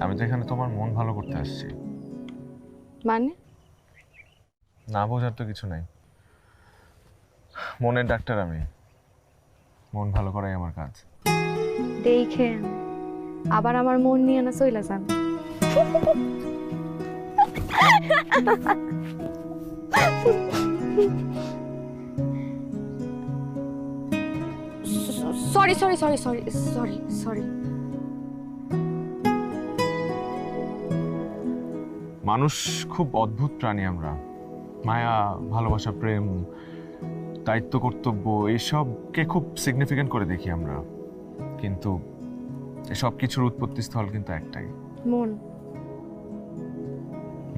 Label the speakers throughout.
Speaker 1: আমি তো এখানে তোমার মন ভালো করতে আসছি।
Speaker 2: মানে?
Speaker 1: না বোঝার তো কিছু নাই। মনের ডাক্তার আমি, মন ভালো করাই আমার কাজ।
Speaker 2: দেখেন আবার আমার মন নিয়ে না চইলা যান। Sorry sorry sorry sorry sorry sorry.
Speaker 1: মানুষ খুব অদ্ভুত প্রাণী আমরা। মায়া, ভালোবাসা, প্রেম, দায়িত্ব, কর্তব্য এইসবকে খুব সিগনিফিকেন্ট করে দেখি আমরা, কিন্তু এসব কিছুর উৎপত্তি স্থল কিন্তু একটাই,
Speaker 2: মন।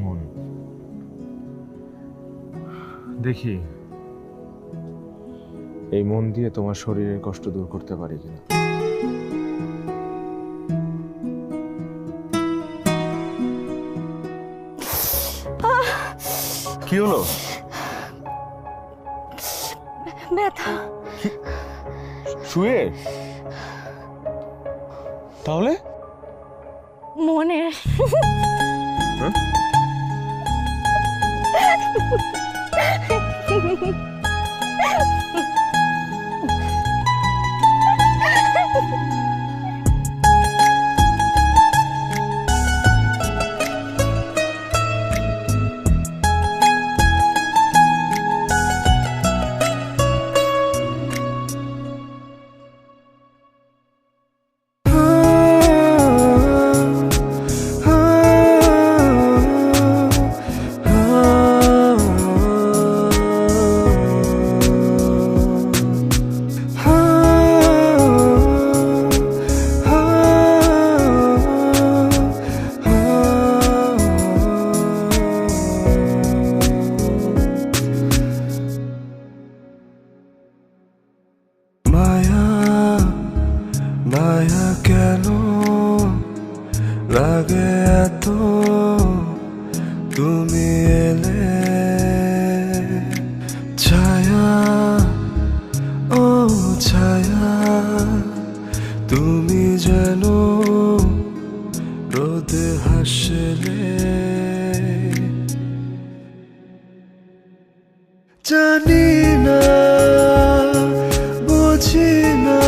Speaker 1: মন। দেখি এই মন দিয়ে তোমার শরীরের কষ্ট দূর করতে পারি কিনা। কি হলো?
Speaker 2: ব্যথা।
Speaker 1: শুয়ে? তাহলে
Speaker 2: মনে।
Speaker 3: মায়া মায়া কেন লাগে এত তুমি এলে, ছায়া ও ছায়া তুমি যেন রোদে হাসলে, জানি না বুঝি না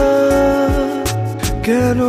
Speaker 3: কেন